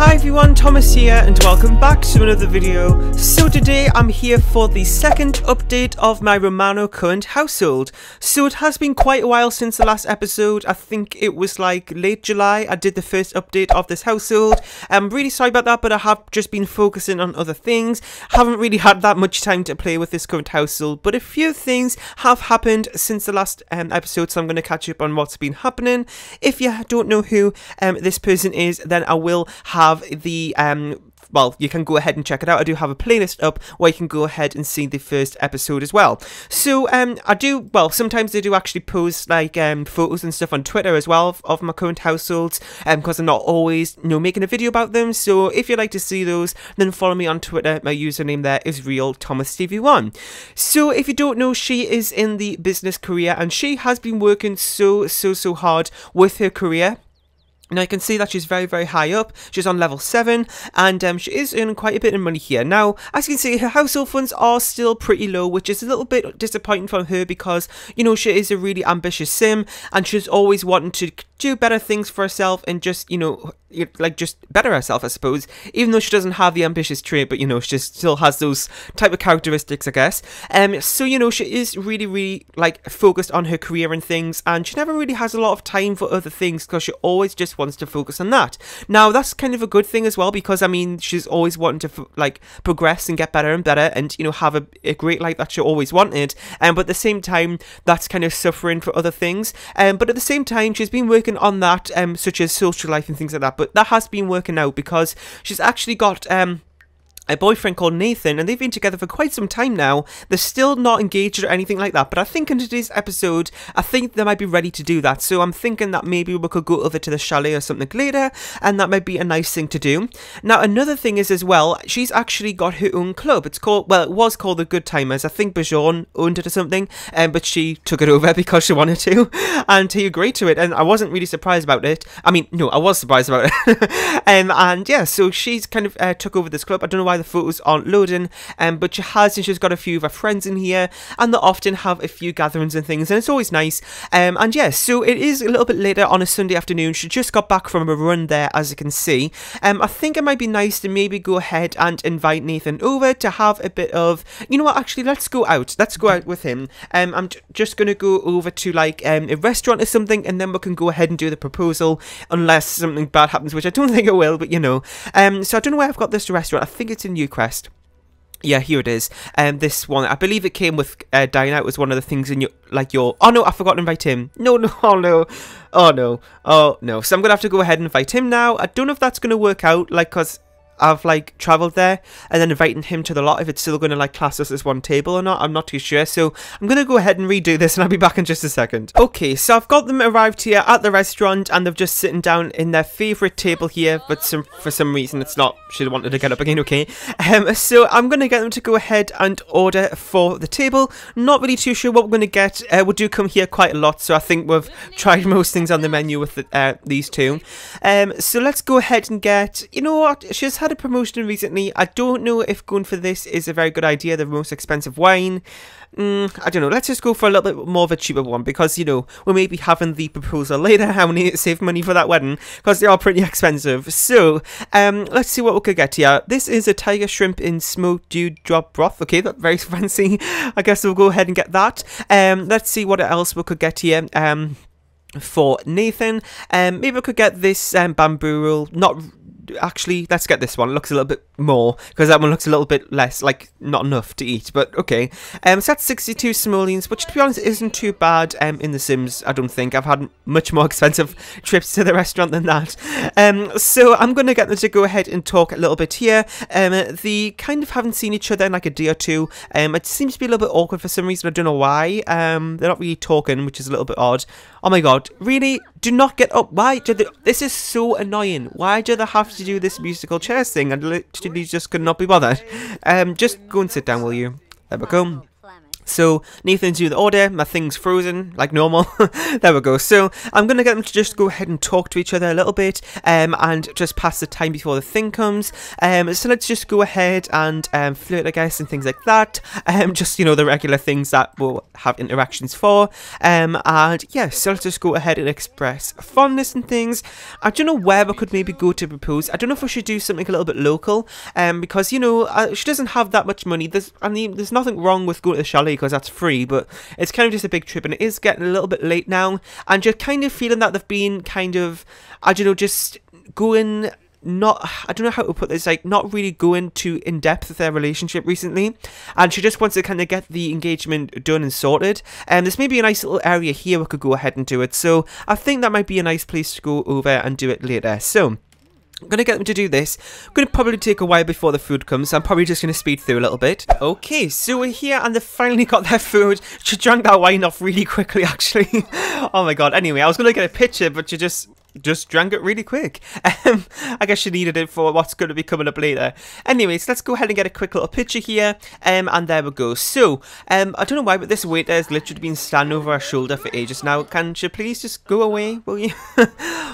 Hi everyone, Thomas here and welcome back to another video. So today I'm here for the second update of my Romano current household. So it has been quite a while since the last episode. I think it was like late July I did the first update of this household. I'm really sorry about that, but I have just been focusing on other things. Haven't really had that much time to play with this current household, but a few things have happened since the last episode, so I'm going to catch up on what's been happening. If you don't know who this person is, then I will have the well, you can go ahead and check it out. I do have a playlist up where you can go ahead and see the first episode as well. So sometimes I do actually post like photos and stuff on Twitter as well of my current households, because I'm not always making a video about them. So if you'd like to see those, then follow me on Twitter. My username there is realthomasTV1. So if you don't know, she is in the business career and she has been working so hard with her career. Now you can see that she's very high up. She's on level 7 and she is earning quite a bit of money here. Now, as you can see, her household funds are still pretty low, which is a little bit disappointing for her because, she is a really ambitious sim and she's always wanting to do better things for herself and just, just better herself, I suppose, even though she doesn't have the ambitious trait, but, she still has those type of characteristics, I guess. So, she is really, like, focused on her career and things, and she never really has a lot of time for other things because she always just wants to focus on that. Now, that's kind of a good thing as well because, I mean, she's always wanting to, progress and get better and better and, have a great life that she always wanted, but at the same time, that's kind of suffering for other things. But at the same time, she's been working on that, such as social life and things like that, but that has been working out because she's actually got a boyfriend called Nathan, and they've been together for quite some time now. They're still not engaged or anything like that, but I think in today's episode, I think they might be ready to do that. So I'm thinking that maybe we could go over to the chalet or something later, and that might be a nice thing to do. Now, another thing is as well, she's actually got her own club. It's called, well, it was called the Good Timers. I think Bajon owned it or something, but she took it over because she wanted to, and he agreed to it, and I wasn't really surprised about it. I mean, no, I was surprised about it. And yeah, so she's kind of took over this club. I don't know why the photos aren't loading, but she has, and she's got a few of her friends in here, and they often have a few gatherings and things, and it's always nice. And yeah, so it is a little bit later on a Sunday afternoon. She just got back from a run there, as you can see. I think it might be nice to maybe go ahead and invite Nathan over to have a bit of, you know what, actually, let's go out with him. I'm just gonna go over to like a restaurant or something, and then we can go ahead and do the proposal, unless something bad happens, which I don't think it will, but so I don't know where I've got this restaurant. I think it's in Newcastle. Yeah, here it is. This one, I believe it came with dining out was one of the things in your oh no, I forgot to invite him. No, oh no. So I'm gonna have to go ahead and invite him now. I don't know if that's gonna work out, because I've travelled there and then inviting him to the lot, if it's still going to class us as one table or not, I'm not too sure. So I'm going to go ahead and redo this and I'll be back in just a second. Okay, so I've got them arrived here at the restaurant and they're just sitting down in their favourite table here, but for some reason it's not. She wanted to get up again, okay. So I'm going to get them to go ahead and order for the table. Not really too sure what we're going to get. We do come here quite a lot, so I think we've tried most things on the menu with these two. So let's go ahead and get, you know what, she's had a promotion recently. I don't know if going for this is a very good idea, the most expensive wine. I don't know, let's just go for a little bit more of a cheaper one because, we may be having the proposal later. I need to save money for that wedding because they are pretty expensive. So, let's see what we could get here. This is a tiger shrimp in smoked dewdrop broth. Okay, that's very fancy. I guess we'll go ahead and get that. Let's see what else we could get here. For Nathan, maybe we could get this bamboo roll. Actually, let's get this one. It looks a little bit more because that one looks a little bit less, not enough to eat, but okay. So that's 62 simoleons, which to be honest isn't too bad in The Sims. I don't think I've had much more expensive trips to the restaurant than that. So I'm going to get them to go ahead and talk a little bit here. They kind of haven't seen each other in a day or two. It seems to be a little bit awkward for some reason. I don't know why. They're not really talking, which is a little bit odd. Oh my god, really? Do not get up. Why do they? This is so annoying. Why do they have to do this musical chairs thing? I literally just could not be bothered. Just go and sit down, will you? There we go. So Nathan's doing the order, my thing's frozen like normal. There we go. So I'm gonna get them to just go ahead and talk to each other a little bit, and just pass the time before the thing comes. So let's just go ahead and flirt, I guess, and things like that. Just, you know, the regular things that we'll have interactions for. And yeah, so let's just go ahead and express fondness and things. I don't know where we could maybe go to propose. I don't know if we should do something a little bit local, because, you know, she doesn't have that much money. I mean, there's nothing wrong with going to the chalet because that's free, but it's kind of just a big trip, and it is getting a little bit late now, and just kind of feeling that they've been kind of, I don't know, just going, not, I don't know how to put this, like, not really going too in depth with their relationship recently, and she just wants to kind of get the engagement done and sorted. And there's maybe a nice little area here we could go ahead and do it, so I think that might be a nice place to go over and do it later. So I'm going to get them to do this. I'm going to probably take a while before the food comes, so I'm probably just going to speed through a little bit. Okay, so we're here and they finally got their food. She drank that wine off really quickly, actually. Oh my god. Anyway, I was going to get a picture, but she just drank it really quick. I guess she needed it for what's going to be coming up later. Anyways, let's go ahead and get a quick little picture here. And there we go. So, I don't know why, but this waiter has literally been standing over our shoulder for ages now. Can you please just go away, will you?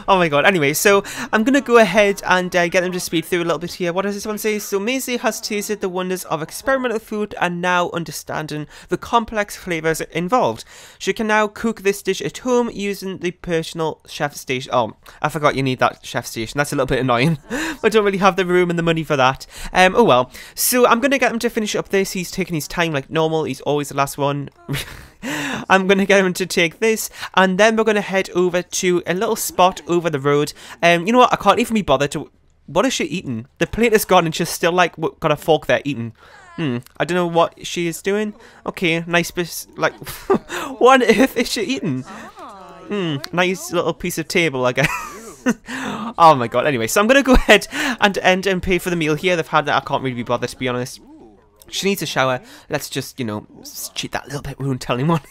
Oh my god. Anyway, so I'm going to go ahead and get them to speed through a little bit here. What does this one say? So, Maisie has tasted the wonders of experimental food and now understanding the complex flavours involved. She can now cook this dish at home using the personal chef station. Oh, I forgot you need that chef station. That's a little bit annoying. I don't really have the room and the money for that. Oh well. So I'm going to get him to finish up this. He's taking his time like normal. He's always the last one. I'm going to get him to take this, and then we're going to head over to a little spot over the road. You know what? I can't even be bothered to... What is she eating? The plate is gone and she's still like got a fork there eating. I don't know what she is doing. Okay, nice bit, like... What on earth is she eating? Nice little piece of table, I guess. Oh my god. Anyway, so I'm going to go ahead and pay for the meal here. They've had that. I can't really be bothered, to be honest. She needs a shower. Let's just, you know, cheat that a little bit. We won't tell anyone.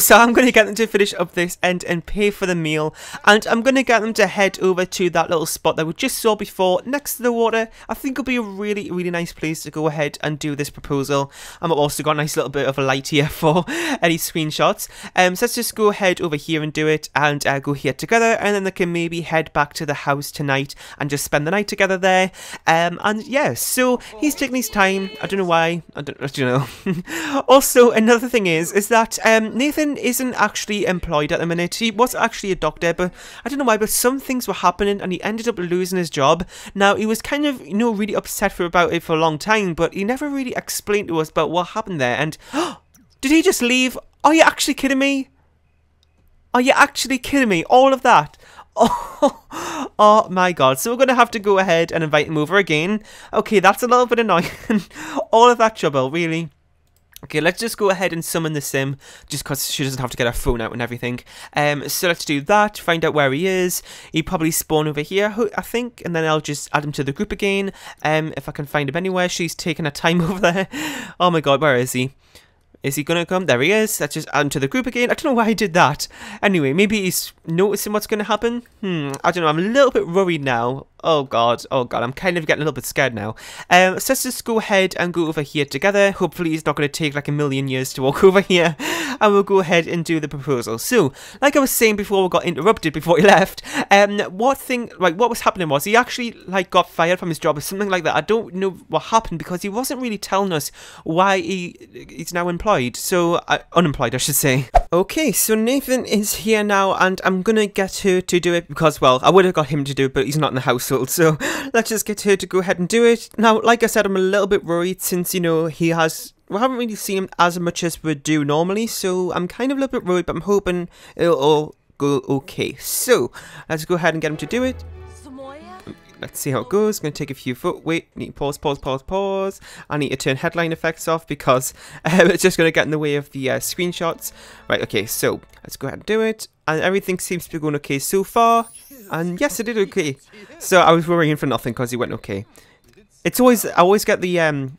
So I'm going to get them to finish up this and pay for the meal. And I'm going to get them to head over to that little spot that we just saw before next to the water. I think it'll be a really, really nice place to go ahead and do this proposal. I've also got a nice little bit of a light here for any screenshots. So let's just go ahead over here and do it and go here together. And then they can maybe head back to the house tonight and just spend the night together there. And yeah, so he's taking his time. I don't know why. I don't know. Also, another thing is that Nathan isn't actually employed at the minute. He was actually a doctor, but I don't know why, but some things were happening and he ended up losing his job. Now, he was kind of, you know, really upset about it for a long time, but he never really explained to us about what happened there. And did he just leave? Are you actually kidding me? Are you actually kidding me? All of that? Oh my god. So we're going to have to go ahead and invite him over again. Okay, that's a little bit annoying. All of that trouble, really. Okay, let's just go ahead and summon the sim, just because she doesn't have to get her phone out and everything. So let's do that, find out where he is. He probably spawn over here, I think, and then I'll just add him to the group again. If I can find him anywhere. She's taking her time over there. Oh my god, where is he? Is he going to come? There he is. Let's just add him to the group again. I don't know why he did that. Anyway, maybe he's noticing what's going to happen. I don't know. I'm a little bit worried now. Oh god, I'm kind of getting a little bit scared now. So let's just go ahead and go over here together. Hopefully it's not going to take like a million years to walk over here. And we'll go ahead and do the proposal. So, like I was saying before we got interrupted before he left, what was happening was he actually like got fired from his job or something like that. I don't know what happened because he wasn't really telling us why he's now employed. So, unemployed I should say. Okay, so Nathan is here now and I'm going to get her to do it because, well, I would have got him to do it, but he's not in the household. So let's just get her to go ahead and do it. Now, like I said, I'm a little bit worried since, you know, we haven't really seen him as much as we do normally. So I'm kind of a little bit worried, but I'm hoping it'll all go okay. So let's go ahead and get him to do it. Let's see how it goes. Going to take a few wait, need to pause. I need to turn headline effects off because it's just going to get in the way of the screenshots. Right, okay, so let's go ahead and do it. And everything seems to be going okay so far. And yes, it did okay. So I was worrying for nothing because he went okay. It's always, I always get the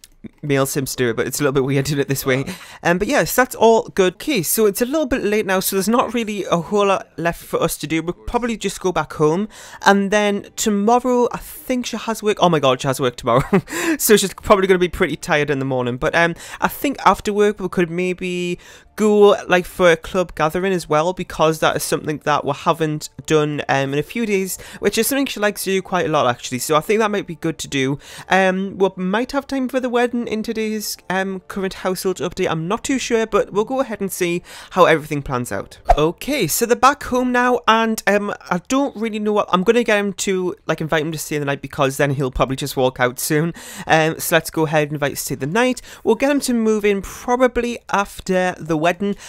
male Sims do it, but it's a little bit weird doing it this way. But yes, that's all good. Okay, so it's a little bit late now, so there's not really a whole lot left for us to do. We'll probably just go back home, and then tomorrow, I think she has work. Oh my god, she has work tomorrow. So she's probably going to be pretty tired in the morning. But I think after work, we could maybe go like for a club gathering as well, because that is something that we haven't done in a few days, which is something she likes to do quite a lot actually, so I think that might be good to do. We might have time for the wedding in today's current household update, I'm not too sure, but we'll go ahead and see how everything plans out. Okay, so they're back home now, and I don't really know what I'm going to get him to, like, invite him to stay the night, because then he'll probably just walk out soon. So let's go ahead and invite to stay the night. We'll get him to move in probably after the wedding.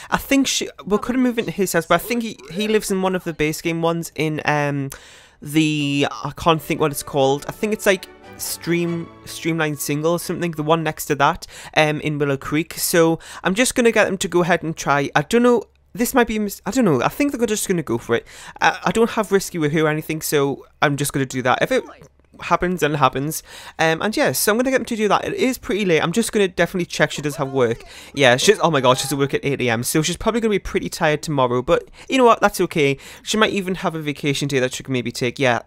I think we could move into his house, but I think he lives in one of the base game ones in I can't think what it's called. I think it's like Streamline Single or something, the one next to that in Willow Creek. So I'm just gonna get them to go ahead and try. I don't know, this might be I don't know, I think they're just gonna go for it. I don't have Risky with her or anything, so I'm just gonna do that. If it happens, then it happens. And yeah, so I'm gonna get them to do that. It is pretty late. I'm just gonna definitely check she does have work. Yeah, oh my god, she's at work at 8 AM, so she's probably gonna be pretty tired tomorrow, but you know what, that's okay. She might even have a vacation day that she can maybe take. Yeah,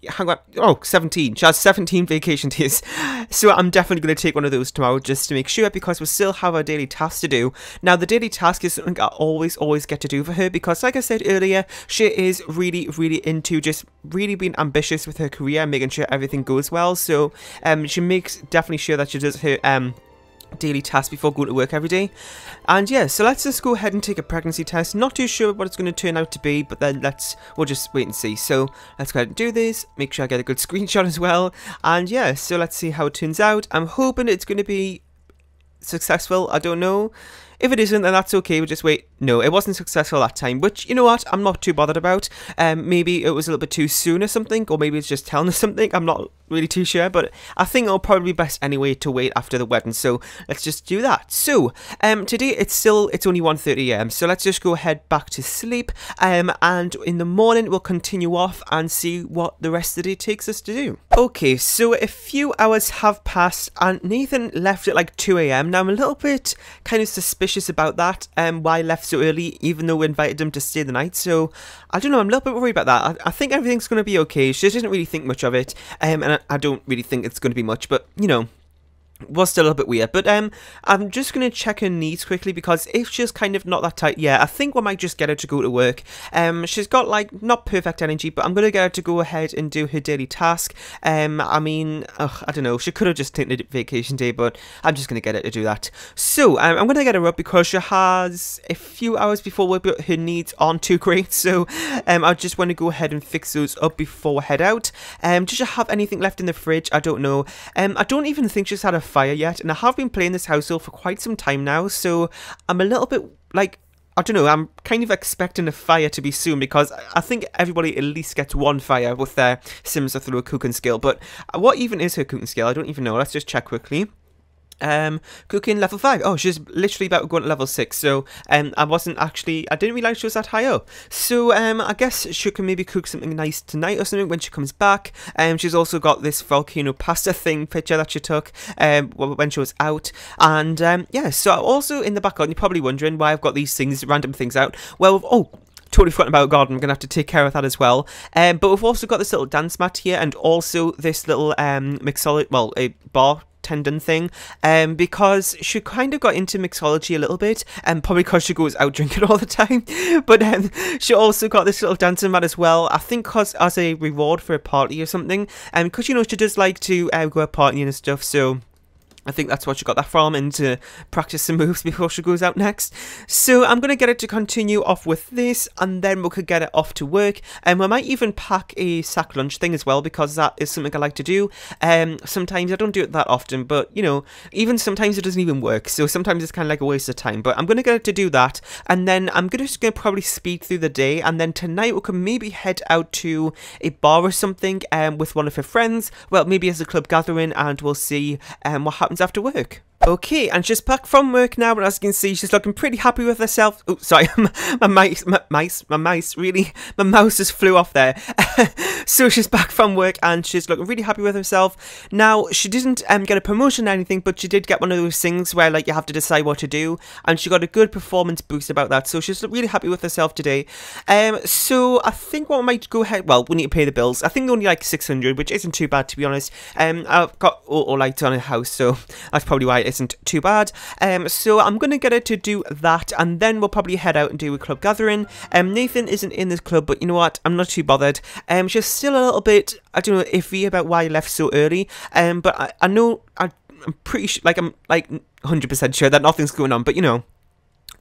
hang on. Oh, 17. She has 17 vacation days. So I'm definitely going to take one of those tomorrow just to make sure, because we still have our daily task to do. Now, the daily task is something I always get to do for her, because like I said earlier, she is really into just really being ambitious with her career and making sure everything goes well. So she makes definitely sure that she does her daily task before going to work every day. And yeah, so let's just go ahead and take a pregnancy test. Not too sure what it's going to turn out to be, but then we'll just wait and see. So let's go ahead and do this, make sure I get a good screenshot as well, and yeah, so let's see how it turns out. I'm hoping it's going to be successful. I don't know. If it isn't, then that's okay, we'll just wait. No, it wasn't successful that time, which, you know what, I'm not too bothered about. Maybe it was a little bit too soon or something, or maybe it's just telling us something, I'm not really too sure, but I think it'll probably be best anyway to wait after the wedding, so let's just do that. So, today it's only 1:30 AM, so let's just go ahead back to sleep, and in the morning we'll continue off and see what the rest of the day takes us to do. Okay, so a few hours have passed, and Nathan left at like 2 AM. Now I'm a little bit kind of suspicious about that, why he left so early, even though we invited him to stay the night. So I don't know, I'm a little bit worried about that. I think everything's going to be okay. She didn't really think much of it, and I don't really think it's going to be much, but you know, was still a little bit weird. But I'm just going to check her needs quickly, because if she's kind of not that tight, yeah, I think we might just get her to go to work. She's got like not perfect energy, but I'm going to get her to go ahead and do her daily task. I mean, I don't know, she could have just taken a vacation day, but I'm just going to get her to do that. So I'm going to get her up, because she has a few hours before work, but her needs aren't too great, so I just want to go ahead and fix those up before we head out. Does she have anything left in the fridge? I don't know. I don't even think she's had a fire yet, and I have been playing this household for quite some time now, so I'm a little bit like, I don't know, I'm kind of expecting a fire to be soon, because I think everybody at least gets one fire with their Sims through a cooking skill. But what even is her cooking skill? I don't even know. Let's just check quickly. Cooking level 5. Oh, she's literally about to go to level 6, so I didn't realize she was that high up. So I guess she can maybe cook something nice tonight or something when she comes back. She's also got this volcano pasta thing picture that she took when she was out. And yeah, so also in the background, you're probably wondering why I've got these things, random things out. Well, totally forgotten about garden. I'm going to have to take care of that as well. But we've also got this little dance mat here, and also this little a bar tendon thing, because she kind of got into mixology a little bit, and probably because she goes out drinking all the time. But she also got this little dancing mat as well, I think as a reward for a party or something, and because, you know, she does like to go out partying and stuff, so I think that's what she got that from, and to practice some moves before she goes out next. So I'm going to get her to continue off with this, and then we could get it off to work. And we might even pack a sack lunch thing as well, because that is something I like to do. Sometimes I don't do it that often, but you know, even sometimes it doesn't even work. So sometimes it's kind of like a waste of time. But I'm going to get her to do that, and then I'm just going to probably speed through the day. And then tonight we can maybe head out to a bar or something with one of her friends. Well, maybe as a club gathering, and we'll see what happens after work. Okay, and she's back from work now, and as you can see, she's looking pretty happy with herself. Oh, sorry, my mouse just flew off there. So she's back from work, and she's looking really happy with herself. Now, she didn't get a promotion or anything, but she did get one of those things where, like, you have to decide what to do, and she got a good performance boost about that, so she's really happy with herself today. So I think what we might go ahead, well, we need to pay the bills. I think only like 600, which isn't too bad, to be honest. I've got auto lights on a house, so that's probably why it isn't too bad. So I'm gonna get her to do that, and then we'll probably head out and do a club gathering. Nathan isn't in this club, but you know what, I'm not too bothered. She's still a little bit, I don't know, iffy about why he left so early, but I know, I'm pretty sure, like, I'm like 100% sure that nothing's going on, but you know,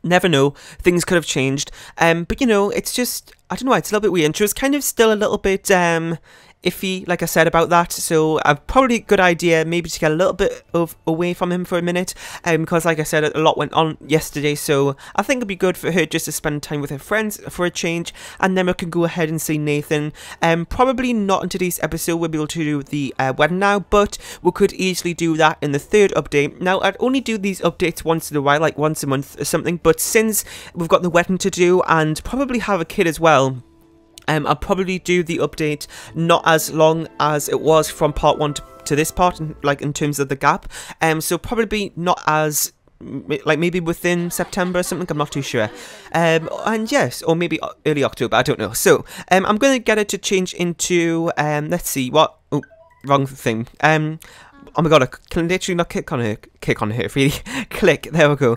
never know, things could have changed. But you know, it's just, I don't know, it's a little bit weird, and she was kind of still a little bit iffy, like I said, about that, so probably a good idea maybe to get a little bit away from him for a minute, because like I said, a lot went on yesterday, so I think it'd be good for her just to spend time with her friends for a change, and then we can go ahead and see Nathan. Probably not in today's episode, we'll be able to do the wedding now, but we could easily do that in the third update. Now, I'd only do these updates once in a while, like once a month or something, but since we've got the wedding to do, and probably have a kid as well, I'll probably do the update not as long as it was from part 1 to this part, like in terms of the gap. So probably not as, like maybe within September or something, I'm not too sure. And yes, or maybe early October, I don't know. So I'm going to get it to change into, let's see, what, oh, wrong thing. Oh my god, I can literally not click on her, really. Click, there we go.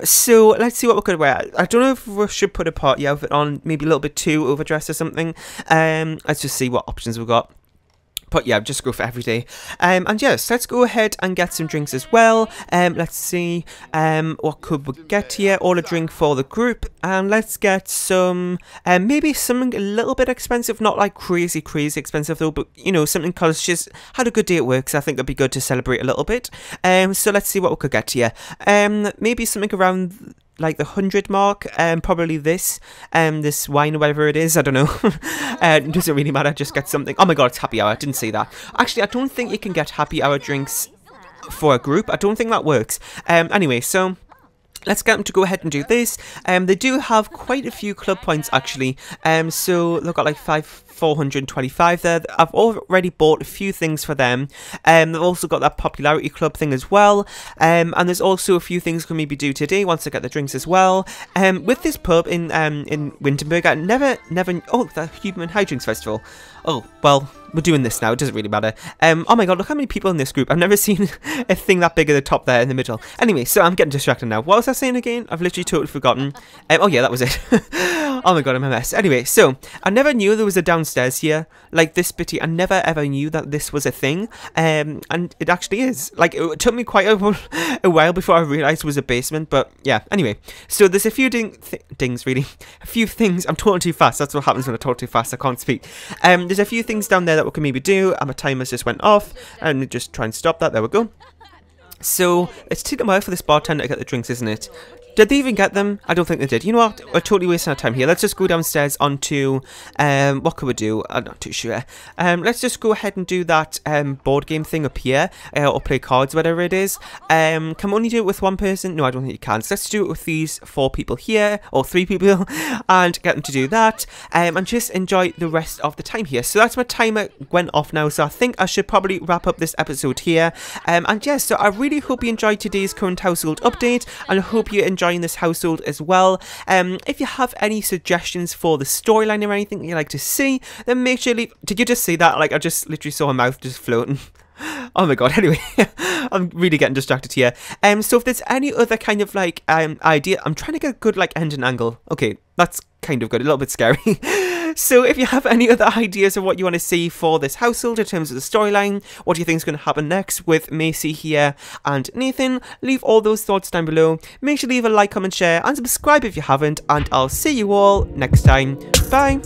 So let's see what we could wear. I don't know if we should put a party outfit on, maybe a little bit too overdressed or something. Let's just see what options we've got. But yeah, just go for every day. And yes, let's go ahead and get some drinks as well. Let's see, what could we get here? Order drink for the group. And let's get some, maybe something a little bit expensive. Not like crazy expensive though, but you know, something because she's had a good day at work. So I think it'd be good to celebrate a little bit. So let's see what we could get here. Maybe something around like the 100 mark, probably this wine or whatever it is, I don't know. It doesn't really matter, just get something. Oh my god, it's happy hour, I didn't see that. Actually, I don't think you can get happy hour drinks for a group, I don't think that works. Anyway, so let's get them to go ahead and do this. They do have quite a few club points actually, so they've got like 425 there. I've already bought a few things for them. They've also got that popularity club thing as well, and there's also a few things we can maybe do today once I get the drinks as well. With this pub in Winterberg, I never oh, the Human High Drinks Festival. Oh, well, we're doing this now, it doesn't really matter. Oh my god, look how many people in this group. I've never seen a thing that big at the top there in the middle. Anyway, so I'm getting distracted now. What was I saying again? I've literally totally forgotten. Oh yeah, that was it. Oh my god, I'm a mess. Anyway, so I never knew there was a downstairs here, like this bitty. I never ever knew that this was a thing, and it actually is. Like, it took me quite a while before I realised it was a basement, but yeah, anyway. So there's a few things, really. A few things. I'm talking too fast, that's what happens when I talk too fast, I can't speak. There's a few things down there that we can maybe do, and my timer's just went off, and just try and stop that, there we go. So, it's taken a while for this bartender to get the drinks, isn't it? Did they even get them? I don't think they did. You know what? We're totally wasting our time here. Let's just go downstairs onto, what could we do? I'm not too sure. Let's just go ahead and do that board game thing up here, or play cards, whatever it is. Can we only do it with one person? No, I don't think you can. So let's do it with these 4 people here, or 3 people, and get them to do that, and just enjoy the rest of the time here. So that's my timer went off now, so I think I should probably wrap up this episode here. And yes, so I really hope you enjoyed today's current household update, and I hope you enjoying this household as well. If you have any suggestions for the storyline or anything you'd like to see, then make sure to leave. Did you just see that? Like, I just literally saw her mouth just floating. Oh my god, anyway, I'm really getting distracted here. So if there's any other kind of like idea, I'm trying to get a good like engine angle. Okay, that's kind of good, a little bit scary. So if you have any other ideas of what you want to see for this household in terms of the storyline, what do you think is going to happen next with Macy here and Nathan, leave all those thoughts down below. Make sure to leave a like, comment, share, and subscribe if you haven't, and I'll see you all next time. Bye!